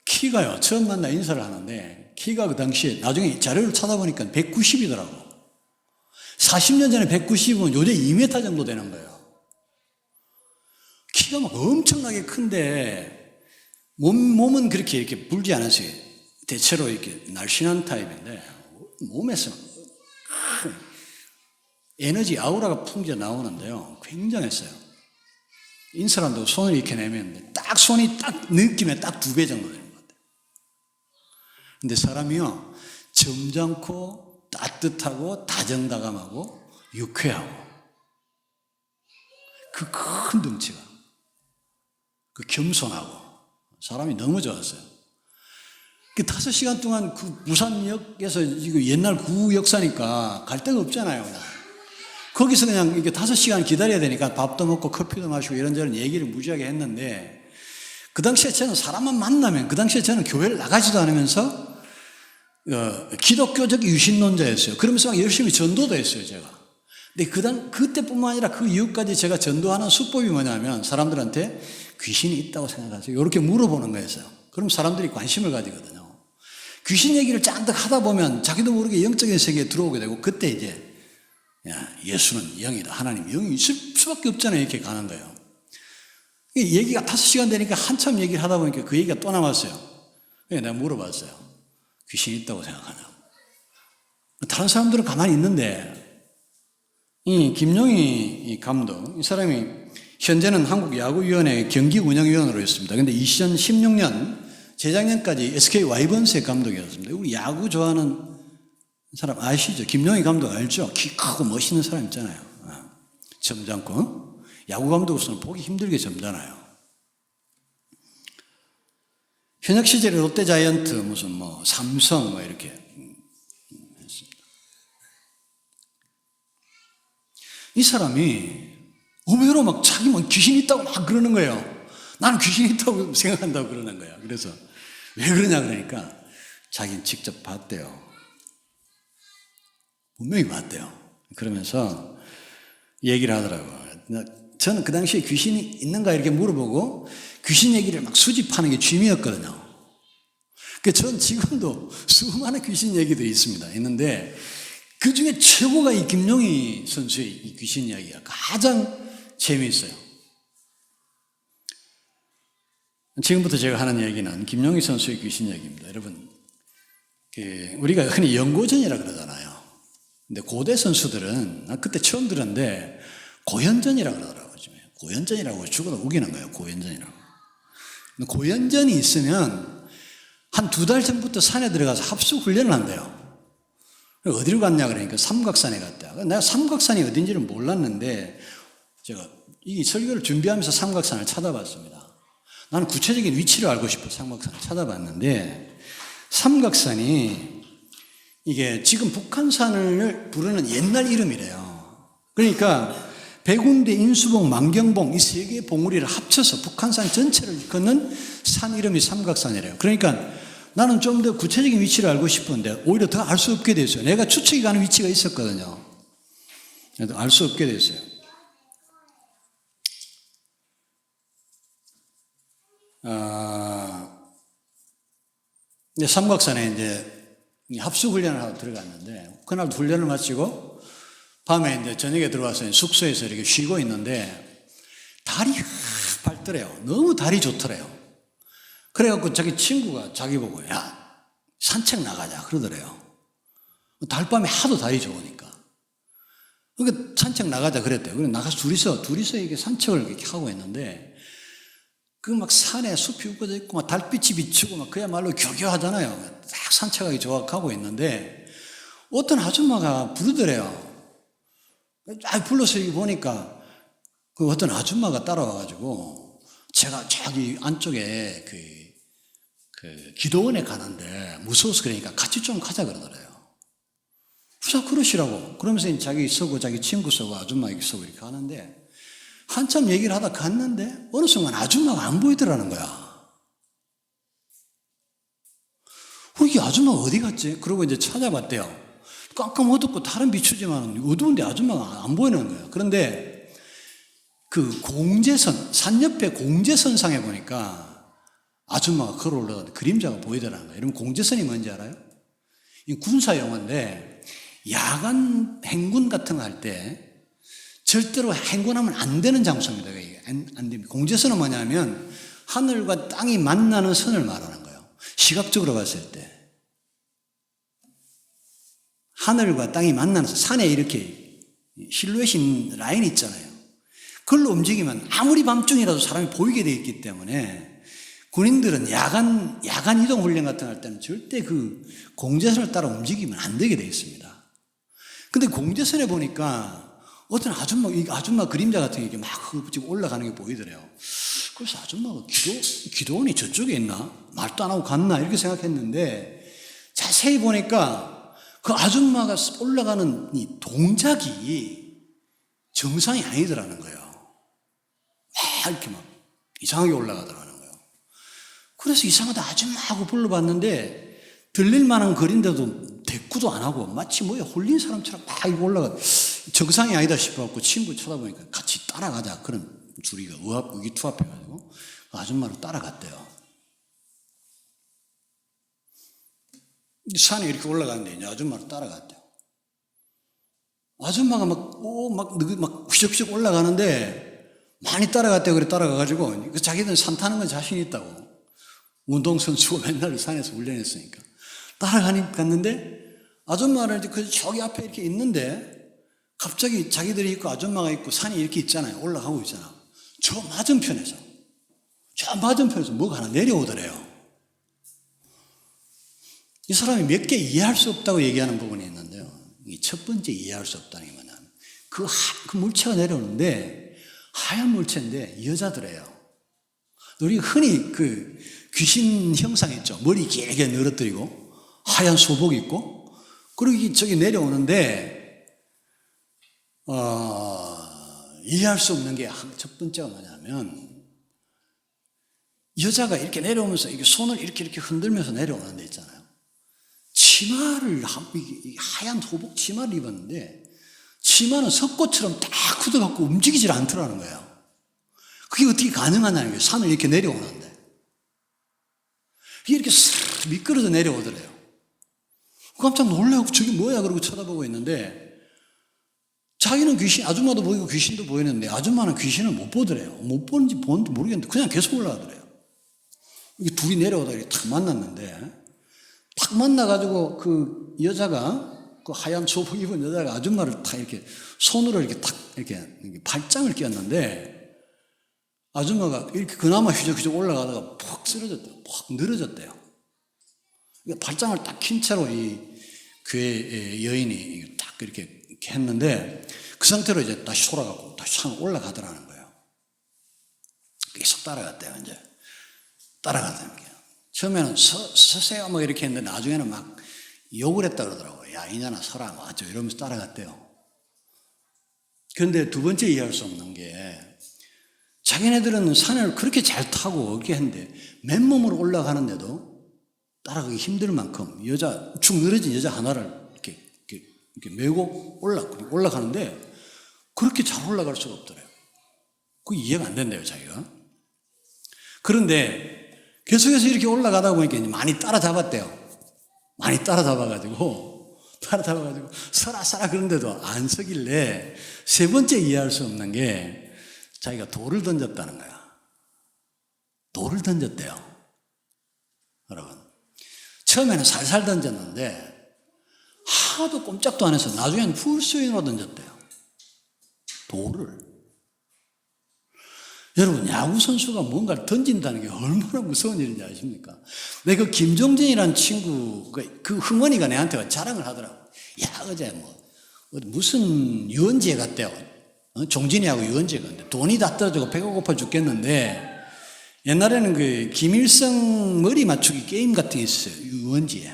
키가요, 처음 만나 인사를 하는데 키가 그 당시에 나중에 자료를 찾아보니까 190이더라고. 40년 전에 190이면 요새 2m 정도 되는 거예요. 키가 막 엄청나게 큰데 몸은 그렇게 이렇게 불지 않았어요. 대체로 이렇게 날씬한 타입인데 몸에서 에너지 아우라가 풍겨 나오는데요. 굉장했어요. 인사를 한다고 손을 이렇게 내면 딱 손이 딱 느낌에 딱 2배 정도 되는 것 같아요. 근데 사람이요, 점잖고 따뜻하고 다정다감하고 유쾌하고 그 큰 덩치가, 그 겸손하고 사람이 너무 좋았어요. 그 5시간 동안 그 부산역에서 이거 옛날 구역사니까 갈 데가 없잖아요. 그냥. 거기서 그냥 이게 5시간 기다려야 되니까 밥도 먹고 커피도 마시고 이런저런 얘기를 무지하게 했는데 그 당시에 저는 사람만 만나면 그 당시에 저는 교회를 나가지도 않으면서 기독교적 유신론자였어요. 그러면서 막 열심히 전도도 했어요, 제가. 근데 그때뿐만 아니라 그 이후까지 제가 전도하는 수법이 뭐냐면 사람들한테 귀신이 있다고 생각하세요? 이렇게 물어보는 거였어요. 그럼 사람들이 관심을 가지거든요. 귀신 얘기를 잔뜩 하다 보면 자기도 모르게 영적인 세계에 들어오게 되고 그때 이제 예수는 영이다. 하나님 영이 있을 수밖에 없잖아요. 이렇게 가는 거예요. 얘기가 5시간 되니까 한참 얘기를 하다 보니까 그 얘기가 또 나왔어요. 내가 물어봤어요. 귀신이 있다고 생각하냐고. 다른 사람들은 가만히 있는데 이 김용희 감독, 이 사람이 현재는 한국야구위원회 경기운영위원으로 있습니다. 그런데 2016년 재작년까지 SK 와이번스의 감독이었습니다. 우리 야구 좋아하는 사람 아시죠? 김용희 감독 알죠? 키 크고 멋있는 사람 있잖아요. 점잖고. 야구 감독으로서는 보기 힘들게 점잖아요. 현역 시절에 롯데자이언트 무슨 삼성 이렇게 했습니다. 이 사람이 의외로 막 자기 귀신이 있다고 막 그러는 거예요. 나는 귀신이 있다고 생각한다고 그러는 거예요. 그래서 왜 그러냐 그러니까 자기는 직접 봤대요. 분명히 봤대요. 그러면서 얘기를 하더라고요. 저는 그 당시에 귀신이 있는가 이렇게 물어보고 귀신 얘기를 막 수집하는 게 취미였거든요. 전 지금도 수많은 귀신 얘기들이 있는데 그 중에 최고가 이 김용희 선수의 이 귀신 이야기가 가장 재미있어요. 지금부터 제가 하는 얘기는 김용희 선수의 귀신 얘기입니다. 여러분, 우리가 흔히 연고전이라 그러잖아요. 근데 고대 선수들은 그때 처음 들었는데 고연전이라 그러더라고요. 고연전이라고 죽어도 우기는 거예요. 고연전이라고. 고연전이 있으면 한 2달 전부터 산에 들어가서 합숙 훈련을 한대요. 어디로 갔냐 그러니까 삼각산에 갔다. 내가 삼각산이 어딘지를 몰랐는데 제가 이 설교를 준비하면서 삼각산을 찾아봤습니다. 나는 구체적인 위치를 알고 싶어 삼각산을 찾아봤는데 삼각산이 이게 지금 북한산을 부르는 옛날 이름이래요. 그러니까 백운대, 인수봉, 만경봉 이 3개의 봉우리를 합쳐서 북한산 전체를 걷는 산 이름이 삼각산이래요. 그러니까 나는 좀 더 구체적인 위치를 알고 싶은데 오히려 더 알 수 없게 됐어요. 내가 추측이 가는 위치가 있었거든요. 그래도 알 수 없게 됐어요. 삼각산에 이제 합숙훈련을 하고 들어갔는데 그날 훈련을 마치고 밤에 이제 저녁에 들어와서 숙소에서 이렇게 쉬고 있는데 달이 밝더래요. 너무 달이 좋더래요. 그래갖고 자기 친구가 자기 보고 야 산책 나가자 그러더래요. 달밤에 하도 달이 좋으니까. 그러니까 산책 나가자 그랬대요. 그래서 나가서 둘이서 이렇게 산책을 이렇게 하고 있는데 그 막 산에 숲이 우거져 있고 막 달빛이 비추고 막 그야말로 교교하잖아요. 딱 산책하기 좋아하고 있는데 어떤 아줌마가 부르더래요. 불러서 여기 보니까 그 어떤 아줌마가 따라와가지고 제가 저기 안쪽에 그 기도원에 가는데 무서워서 그러니까 같이 좀 가자 그러더래요. 그래서 그러시라고. 그러면서 자기 서고 자기 친구 서고 아줌마 서고 이렇게 하는데 한참 얘기를 하다 갔는데 어느 순간 아줌마가 안 보이더라는 거야. 이게 아줌마가 어디 갔지? 그러고 이제 찾아봤대요. 깜깜 어둡고 다른 비추지만 어두운데 아줌마가 안 보이는 거예요. 그런데 그 공제선, 산 옆에 공제선상에 보니까 아줌마가 걸어 올라가는 그림자가 보이더라는 거예요. 여러분 공제선이 뭔지 알아요? 이 군사 용어인데 야간 행군 같은 거 할 때 절대로 행군하면 안 되는 장소입니다. 이게 안 됩니다. 공제선은 뭐냐면 하늘과 땅이 만나는 선을 말하는 거예요. 시각적으로 봤을 때 하늘과 땅이 만나는 선, 산에 이렇게 실루엣인 라인 있잖아요. 그걸로 움직이면 아무리 밤중이라도 사람이 보이게 되어 있기 때문에 군인들은 야간 이동 훈련 같은 거 할 때는 절대 그 공제선을 따라 움직이면 안 되게 되어 있습니다. 근데 공제선에 보니까 어떤 아줌마 그림자 같은 게 막 올라가는 게 보이더래요. 그래서 아줌마가 기도원이 저쪽에 있나? 말도 안 하고 갔나? 이렇게 생각했는데 자세히 보니까 그 아줌마가 올라가는 이 동작이 정상이 아니더라는 거예요. 막 이렇게 막 이상하게 올라가더라는 거예요. 그래서 이상하다 아줌마 하고 불러봤는데 들릴 만한 거리인데도 대꾸도 안 하고 마치 뭐야 홀린 사람처럼 막 이거 올라가 정상이 아니다 싶어갖고 친구 쳐다보니까 같이 따라가자 그런 둘이가 의기투합해가지고 그 아줌마를 따라갔대요. 산에 이렇게 올라가는데 이제 아줌마를 따라갔대요. 아줌마가 막 휘적휘적 올라가는데 많이 따라갔대요. 그래 따라가가지고 자기들은 산 타는 건 자신 있다고. 운동선수고 맨날 산에서 훈련했으니까. 따라갔는데 아줌마를 저기 앞에 이렇게 있는데 갑자기 자기들이 있고 아줌마가 있고 산이 이렇게 있잖아요. 올라가고 있잖아. 저 맞은편에서 뭐가 하나 내려오더래요. 이 사람이 몇 개 이해할 수 없다고 얘기하는 부분이 있는데요. 첫 번째 이해할 수 없다는 게 뭐냐면 그 물체가 내려오는데 하얀 물체인데 여자더래요. 우리 흔히 그 귀신 형상 있죠. 머리 길게 늘어뜨리고 하얀 소복 입고 그리고 저기 내려오는데 이해할 수 없는 게 첫 번째가 뭐냐면 여자가 이렇게 내려오면서 이게 손을 이렇게 흔들면서 내려오는 데 있잖아요. 치마를 하얀 소복 치마를 입었는데 치마는 석고처럼 딱 굳어갖고 움직이질 않더라는 거예요. 그게 어떻게 가능하냐는 거예요. 산을 이렇게 내려오는데 이게 이렇게 쓱 미끄러져 내려오더래요. 깜짝 놀라고 저게 뭐야 그러고 쳐다보고 있는데 자기는 아줌마도 보이고 귀신도 보이는데 아줌마는 귀신을 못 보더래요. 못 보는지 보는지 모르겠는데 그냥 계속 올라가더래요. 이게 둘이 내려오다가 이렇게 탁 만났는데 탁 만나가지고 그 여자가 그 하얀 소복 입은 여자가 아줌마를 탁 이렇게 손으로 이렇게 탁 이렇게 발장을 끼웠는데 아줌마가 이렇게 그나마 휘적휘적 올라가다가 푹 쓰러졌대요. 푹 늘어졌대요. 발장을 딱 킨 채로 이 교회 여인이 딱 이렇게 했는데 그 상태로 이제 다시 돌아가고 다시 산을 올라가더라는 거예요. 계속 따라갔대요. 이제 따라가더라는 거예요. 처음에는 서세요 막 이렇게 했는데 나중에는 막 욕을 했다 그러더라고요. 야 이년아 서라 뭐 어쩌고 이러면서 따라갔대요. 그런데 두 번째 이해할 수 없는 게 자기네들은 산을 그렇게 잘 타고 이렇게 했는데 맨몸으로 올라가는데도 따라가기 힘들 만큼 축 늘어진 여자 하나를 이렇게 메고 올라가는데 그렇게 잘 올라갈 수가 없더래요. 그게 이해가 안 된대요, 자기가. 그런데 계속해서 이렇게 올라가다 보니까 많이 따라잡았대요. 많이 따라잡아가지고 서라 그런데도 안 서길래 세 번째 이해할 수 없는 게 자기가 돌을 던졌다는 거야. 돌을 던졌대요. 여러분. 처음에는 살살 던졌는데 하도 꼼짝도 안 해서 나중에는 풀스윙으로 던졌대요. 돌을. 여러분 야구선수가 뭔가를 던진다는 게 얼마나 무서운 일인지 아십니까? 내가 그 김종진이라는 친구 그 흥원이가 내한테 자랑을 하더라고. 야 어제 무슨 유원지에 갔대요. 종진이하고 유원지에 갔는데 돈이 다 떨어지고 배가 고파 죽겠는데 옛날에는 그 김일성 머리 맞추기 게임 같은 게 있었어요. 유원지에.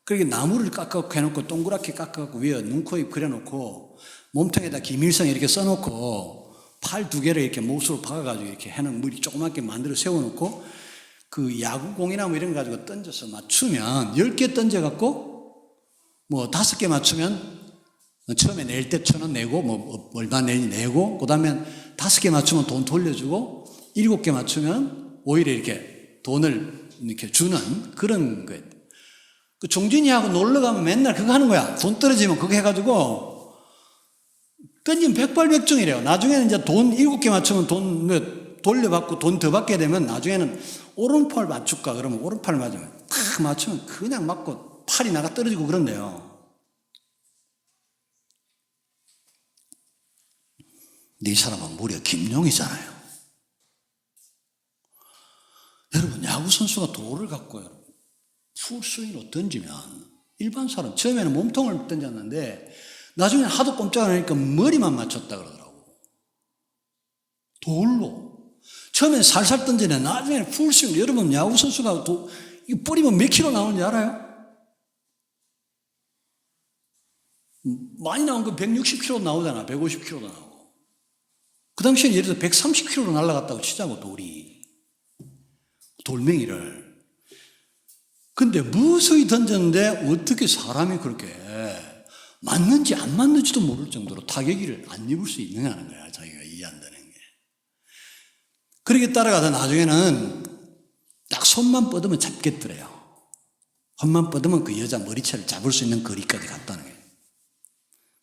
그렇게 나무를 깎아놓고 해놓고 동그랗게 깎아갖고 위에 눈, 코, 입 그려놓고 몸통에다 김일성 이렇게 써놓고 팔 두 개를 이렇게 못으로 박아가지고 이렇게 해는 물이 조그맣게 만들어 세워놓고 그 야구공이나 뭐 이런 거 가지고 던져서 맞추면 10개 던져갖고 뭐 5개 맞추면 처음에 낼 때 1,000원 내고 뭐 얼마 내고 그다음에 5개 맞추면 돈 돌려주고 7개 맞추면 오히려 이렇게 돈을 이렇게 주는 그런 거예요. 그 종진이하고 놀러 가면 맨날 그거 하는 거야. 돈 떨어지면 그거 해가지고 던지면 백발백중이래요. 나중에는 이제 돈 7개 맞추면 돈 돌려받고 돈 더 받게 되면 나중에는 오른팔 맞출까 그러면 오른팔 맞으면 탁 맞추면 그냥 맞고 팔이 나가 떨어지고 그런데요. 근데 이 사람은 무려 김용이잖아요. 여러분 야구선수가 돌을 갖고 풀스윙으로 던지면 일반 사람 처음에는 몸통을 던졌는데 나중에 하도 꼼짝 안 하니까 머리만 맞췄다 그러더라고. 돌로. 처음엔 살살 던지네. 나중에는 풀스윙. 여러분 야구선수가 이거 뿌리면 몇 킬로 나오는지 알아요? 많이 나온 거 160킬로 나오잖아. 150킬로도 나오고. 그 당시엔 예를 들어 130킬로로 날아갔다고 치자고 돌이. 돌멩이를. 근데 무수히 던졌는데 어떻게 사람이 그렇게 맞는지 안 맞는지도 모를 정도로 타격기를 안 입을 수 있느냐는 거야. 자기가 이해 안 되는 게. 그렇게 따라가다 나중에는 딱 손만 뻗으면 잡겠더래요. 손만 뻗으면 그 여자 머리채를 잡을 수 있는 거리까지 갔다는 거예요.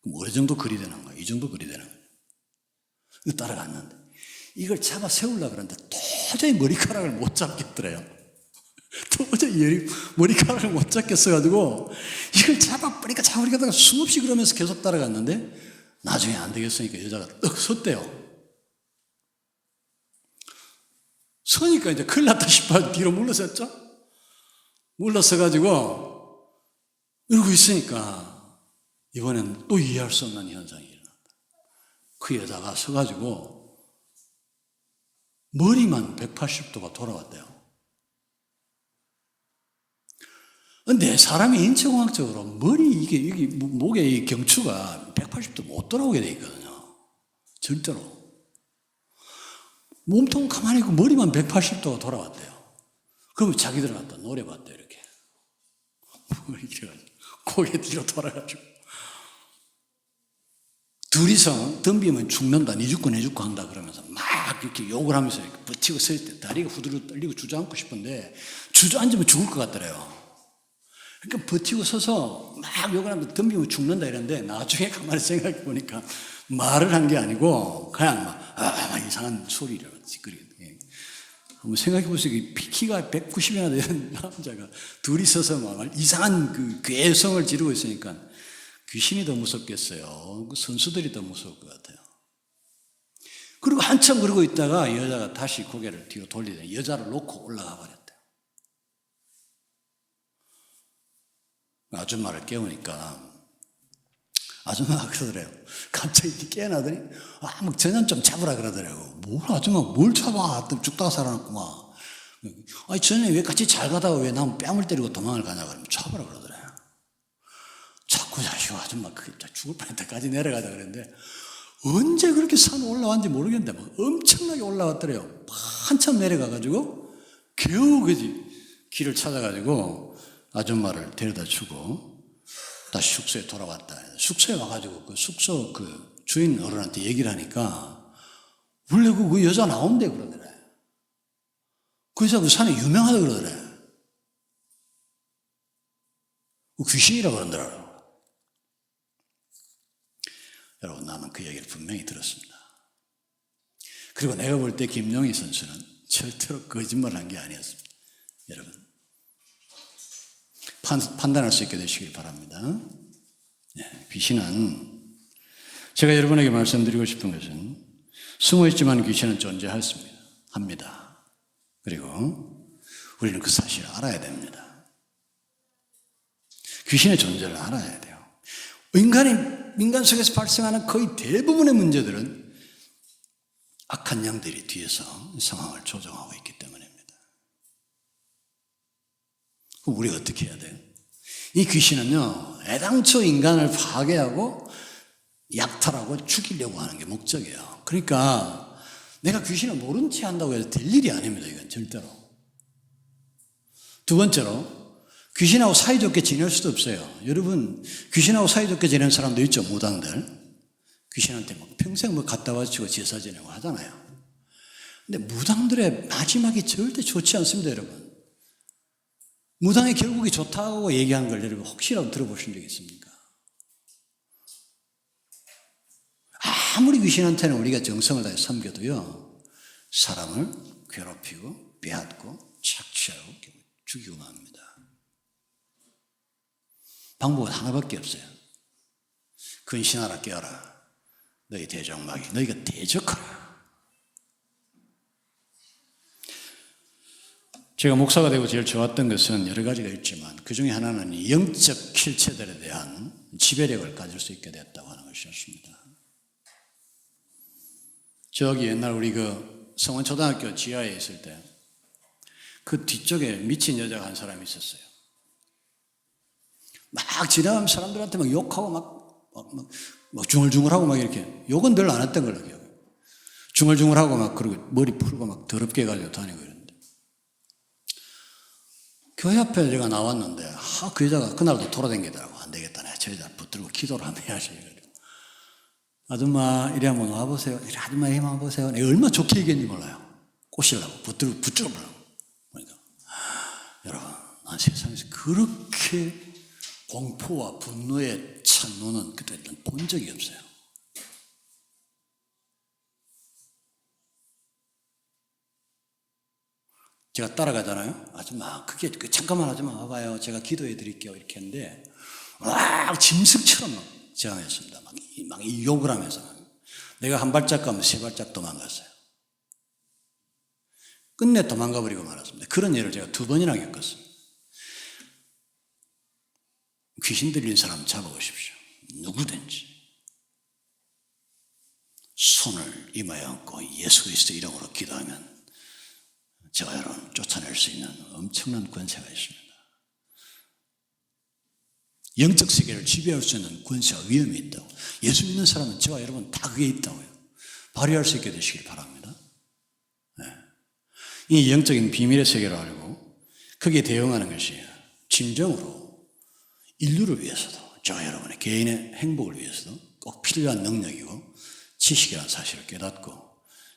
그럼 어느 정도 거리 되는 거야? 이 정도 거리 되는 거야. 이거 따라갔는데 이걸 잡아 세우려고 그러는데 도저히 머리카락을 못 잡겠더래요. 도저히 머리카락을 못 잡겠어가지고 이걸 잡아버리니까 잡아버리니까 수없이 그러면서 계속 따라갔는데 나중에 안 되겠으니까 여자가 떡 섰대요. 서니까 이제 큰일 났다 싶어 뒤로 물러섰죠. 물러서가지고 이러고 있으니까 이번엔 또 이해할 수 없는 현상이 일어났다. 그 여자가 서가지고 머리만 180도가 돌아왔대요. 근데 사람이 인체공학적으로 머리 이게 목에 이 경추가 180도 못 돌아오게 돼 있거든요. 절대로. 몸통 가만히 있고 머리만 180도가 돌아왔대요. 그러면 자기들 갖다 노려봤대요. 이렇게. 이렇게 고개 뒤로 돌아가지고. 둘이서 덤비면 죽는다. 니 죽고 내 죽고 한다. 그러면서 막 이렇게 욕을 하면서 이렇게 버티고 서 있대. 다리가 후두루 떨리고 주저앉고 싶은데 주저앉으면 죽을 것 같더래요. 그러니까 버티고 서서 막 욕을 하면서 덤비면 죽는다 이랬는데 나중에 가만히 생각해 보니까 말을 한 게 아니고 그냥 막 이상한 소리를 찌끄리. 한번 생각해 보세요. 키가 190이나 되는 남자가 둘이 서서 막 이상한 그 괴성을 지르고 있으니까 귀신이 더 무섭겠어요. 그 선수들이 더 무서울 것 같아요. 그리고 한참 그러고 있다가 여자가 다시 고개를 뒤로 돌리더니 여자를 놓고 올라가 버렸대요. 아줌마를 깨우니까 아줌마가 그러더래요. 갑자기 깨어나더니 막 저녁 좀 잡으라 그러더래요. 뭘 아줌마 뭘 잡아? 죽다가 살아났구만. 아니 저녁에 왜 같이 잘 가다가 왜 난 뺨을 때리고 도망을 가냐 그러면 잡으라 그러더래요. 자꾸 자시고 아줌마 죽을 뻔했다까지 내려가자 그랬는데 언제 그렇게 산 올라왔는지 모르겠는데 막 엄청나게 올라왔더래요. 한참 내려가가지고 겨우 그지 길을 찾아가지고 아줌마를 데려다 주고 다시 숙소에 돌아왔다. 숙소에 와가지고 그 숙소 그 주인 어른한테 얘기를 하니까 원래 그 여자 나온대 그러더래. 그 여자 그 산에 유명하다 그러더래. 그 귀신이라 그러더라고요. 여러분 나는 그 얘기를 분명히 들었습니다. 그리고 내가 볼 때 김용희 선수는 절대로 거짓말을 한 게 아니었습니다. 여러분 판단할 수 있게 되시길 바랍니다. 귀신은 제가 여러분에게 말씀드리고 싶은 것은 숨어있지만 귀신은 존재합니다. 그리고 우리는 그 사실을 알아야 됩니다. 귀신의 존재를 알아야 돼요. 인간 속에서 발생하는 거의 대부분의 문제들은 악한 영들이 뒤에서 상황을 조정하고 있기 때문입니다. 그럼 우리가 어떻게 해야 돼요? 이 귀신은요, 애당초 인간을 파괴하고 약탈하고 죽이려고 하는 게 목적이에요. 그러니까 내가 귀신을 모른 체 한다고 해서 될 일이 아닙니다. 이건 절대로. 두 번째로 귀신하고 사이좋게 지낼 수도 없어요. 여러분 귀신하고 사이좋게 지내는 사람도 있죠. 무당들. 귀신한테 막 평생 뭐 갖다 바치고 제사 지내고 하잖아요. 근데 무당들의 마지막이 절대 좋지 않습니다. 여러분. 무당의 결국이 좋다고 얘기하는 걸 여러분 혹시라도 들어보신 적 있습니까? 아무리 귀신한테는 우리가 정성을 다해 섬겨도요, 사람을 괴롭히고 빼앗고 착취하고 죽이고 맙니다. 방법은 하나밖에 없어요. 근신하라 깨어라. 너희 대적마귀, 너희가 대적하라. 제가 목사가 되고 제일 좋았던 것은 여러 가지가 있지만 그 중에 하나는 영적 실체들에 대한 지배력을 가질 수 있게 됐다고 하는 것이었습니다. 저기 옛날 우리 그 성원초등학교 지하에 있을 때 그 뒤쪽에 미친 여자가 한 사람이 있었어요. 막 지나가면 사람들한테 막 욕하고 막 중얼중얼하고 막 이렇게 욕은 별로 안 했던 걸로 기억해요. 중얼중얼하고 막 그리고 머리 풀고 막 더럽게 가지고 다니고 이러는데 교회 앞에 제가 나왔는데 그 여자가 그날도 돌아다니더라고. 안 되겠다. 내가 저 여자 붙들고 기도를 한번 해야지. 아줌마 이리 한번 와보세요. 이리 아줌마 이리 한번 와보세요. 내가 얼마나 좋게 얘기했는지 몰라요. 꼬시려고 붙들어보려고. 그러니까 여러분 난 세상에서 그렇게 공포와 분노에 찬 눈은 그때 본 적이 없어요. 제가 따라가잖아요. 아줌마 그게 잠깐만 아줌마 와봐요. 제가 기도해 드릴게요. 이렇게 했는데 막 짐승처럼 막 저항했습니다. 막 욕을 하면서 내가 한 발짝 가면 세 발짝 도망갔어요. 끝내 도망가 버리고 말았습니다. 그런 일을 제가 2번이나 겪었습니다. 귀신 들린 사람 잡아오십시오. 누구든지 손을 이마에 얹고 예수 그리스도 이름으로 기도하면 저와 여러분 쫓아낼 수 있는 엄청난 권세가 있습니다. 영적 세계를 지배할 수 있는 권세와 위험이 있다고. 예수 믿는 사람은 저와 여러분 다 그게 있다고요. 발휘할 수 있게 되시길 바랍니다. 네. 이 영적인 비밀의 세계를 알고 거기에 대응하는 것이 진정으로 인류를 위해서도 저와 여러분의 개인의 행복을 위해서도 꼭 필요한 능력이고 지식이라는 사실을 깨닫고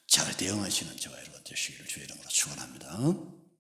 잘 대응하시는 저와 여러분 되시기를 주의 이름으로 축원합니다.